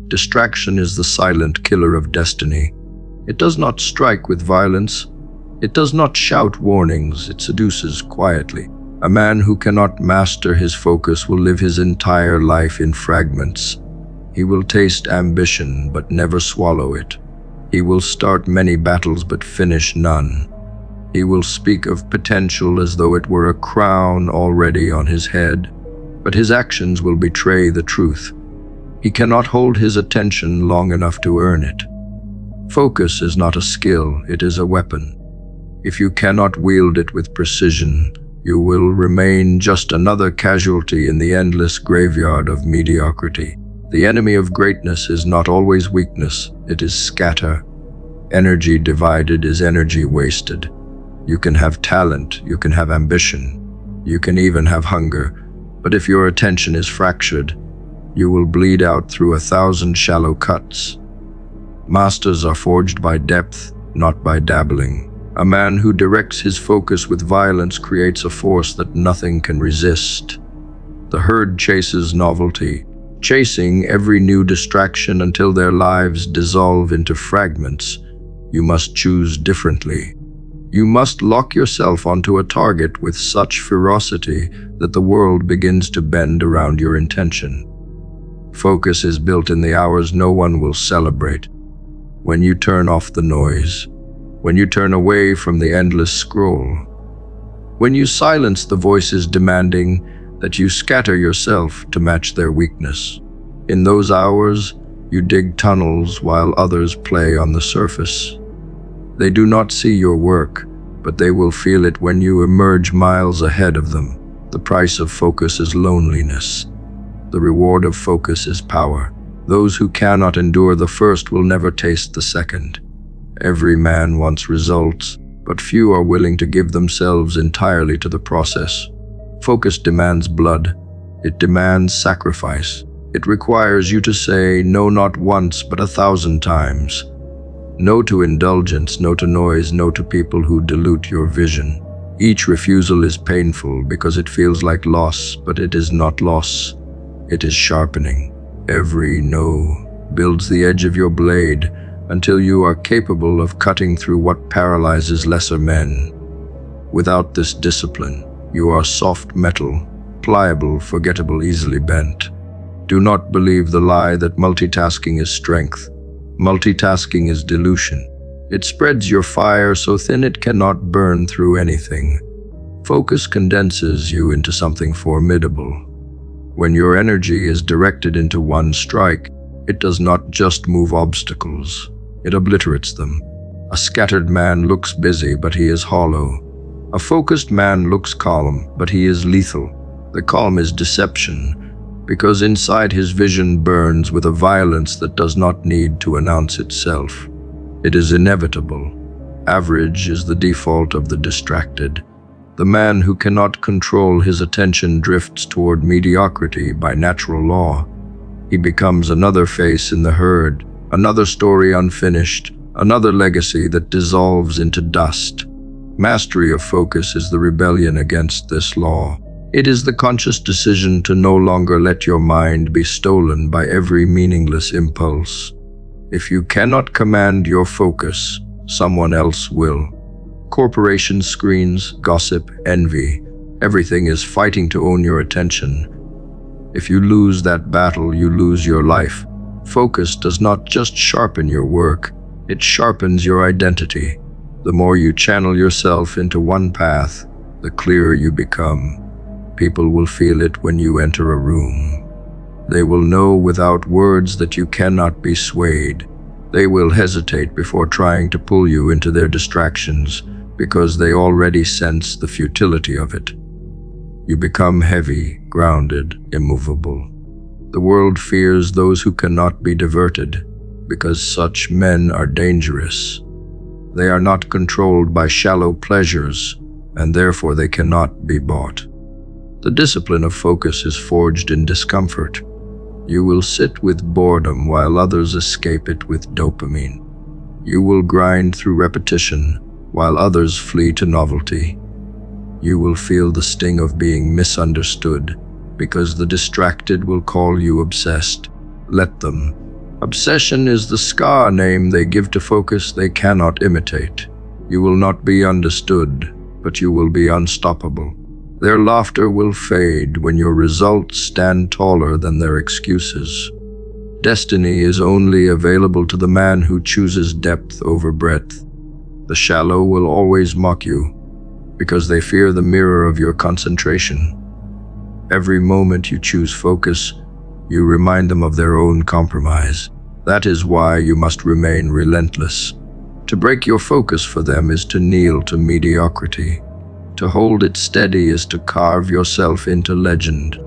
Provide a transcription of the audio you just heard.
Distraction is the silent killer of destiny. It does not strike with violence. It does not shout warnings. It seduces quietly. A man who cannot master his focus will live his entire life in fragments. He will taste ambition but never swallow it. He will start many battles but finish none. He will speak of potential as though it were a crown already on his head, but his actions will betray the truth. He cannot hold his attention long enough to earn it. Focus is not a skill, it is a weapon. If you cannot wield it with precision, you will remain just another casualty in the endless graveyard of mediocrity. The enemy of greatness is not always weakness, it is scatter. Energy divided is energy wasted. You can have talent, you can have ambition, you can even have hunger, but if your attention is fractured, you will bleed out through 1,000 shallow cuts. Masters are forged by depth, not by dabbling. A man who directs his focus with violence creates a force that nothing can resist. The herd chases novelty, chasing every new distraction until their lives dissolve into fragments. You must choose differently. You must lock yourself onto a target with such ferocity that the world begins to bend around your intention. Focus is built in the hours no one will celebrate. When you turn off the noise, when you turn away from the endless scroll, when you silence the voices demanding that you scatter yourself to match their weakness. In those hours, you dig tunnels while others play on the surface. They do not see your work, but they will feel it when you emerge miles ahead of them. The price of focus is loneliness. The reward of focus is power. Those who cannot endure the first will never taste the second. Every man wants results, but few are willing to give themselves entirely to the process. Focus demands blood. It demands sacrifice. It requires you to say no not once, but 1,000 times. No to indulgence, no to noise, no to people who dilute your vision. Each refusal is painful because it feels like loss, but it is not loss. It is sharpening. Every no builds the edge of your blade until you are capable of cutting through what paralyzes lesser men. Without this discipline, you are soft metal, pliable, forgettable, easily bent. Do not believe the lie that multitasking is strength. Multitasking is delusion. It spreads your fire so thin it cannot burn through anything. Focus condenses you into something formidable. When your energy is directed into one strike, it does not just move obstacles, it obliterates them. A scattered man looks busy, but he is hollow. A focused man looks calm, but he is lethal. The calm is deception, because inside his vision burns with a violence that does not need to announce itself. It is inevitable. Average is the default of the distracted. The man who cannot control his attention drifts toward mediocrity by natural law. He becomes another face in the herd, another story unfinished, another legacy that dissolves into dust. Mastery of focus is the rebellion against this law. It is the conscious decision to no longer let your mind be stolen by every meaningless impulse. If you cannot command your focus, someone else will. Corporations, screens, gossip, envy, everything is fighting to own your attention. If you lose that battle, you lose your life. Focus does not just sharpen your work, it sharpens your identity. The more you channel yourself into one path, the clearer you become. People will feel it when you enter a room. They will know without words that you cannot be swayed. They will hesitate before trying to pull you into their distractions because they already sense the futility of it. You become heavy, grounded, immovable. The world fears those who cannot be diverted because such men are dangerous. They are not controlled by shallow pleasures, and therefore they cannot be bought. The discipline of focus is forged in discomfort. You will sit with boredom while others escape it with dopamine. You will grind through repetition while others flee to novelty. You will feel the sting of being misunderstood because the distracted will call you obsessed. Let them. Obsession is the scar name they give to focus they cannot imitate. You will not be understood, but you will be unstoppable. Their laughter will fade when your results stand taller than their excuses. Destiny is only available to the man who chooses depth over breadth. The shallow will always mock you, because they fear the mirror of your concentration. Every moment you choose focus, you remind them of their own compromise. That is why you must remain relentless. To break your focus for them is to kneel to mediocrity. To hold it steady is to carve yourself into legend.